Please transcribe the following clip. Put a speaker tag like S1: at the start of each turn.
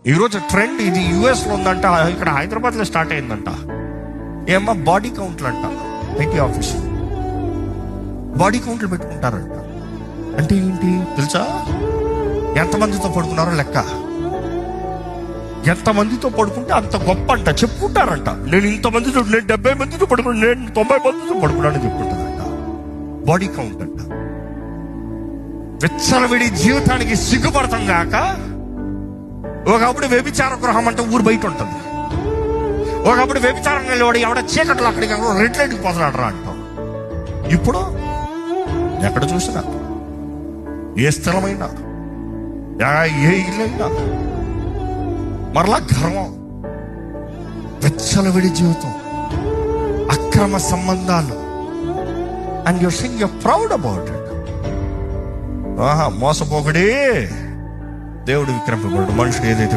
S1: ఈరోజు ట్రెండ్ ఇది యుఎస్లో ఉందంట, ఇక్కడ హైదరాబాద్లో స్టార్ట్ అయిందంట. ఏమన్నా బాడీ కౌంట్లు అంట. ఐటీ ఆఫీస్ బాడీ కౌంట్లు పెట్టుకుంటారంట. అంటే ఏంటి తెలుసా? ఎంతమందితో పడుకున్నారో లెక్క, ఎంతమందితో పడుకుంటే అంత గొప్ప అంట చెప్పుకుంటారంట. నేను ఇంతమందితో, నేను 70 మందితో పడుకున్నాను, నేను 90 మందితో పడుకున్నాను చెప్పుకుంటారంట. బాడీ కౌంట్ అంట. విచ్చలవిడి జీవితానికి సిగ్గుపడతాం కాక ఒకప్పుడు వ్యభిచార గృహం అంటే ఊరు బయట ఉంటుంది. ఒకప్పుడు వ్యభిచారం వెళ్ళేవాడు ఎవడ చీకట్లో అక్కడికి రెడ్ లైట్కి పోతున్నాడు అంటాం. ఇప్పుడు ఎక్కడ చూసినా, ఏ స్థలమైనా, ఏ ఇల్లైనా మరలా గర్వం, విచ్చలవిడి జీవితం, అక్రమ సంబంధాలు. And you're sinning you're proud about it. మోసపోకడే దేవుడు విక్రమింపబడు. మనుషుడు ఏదైతే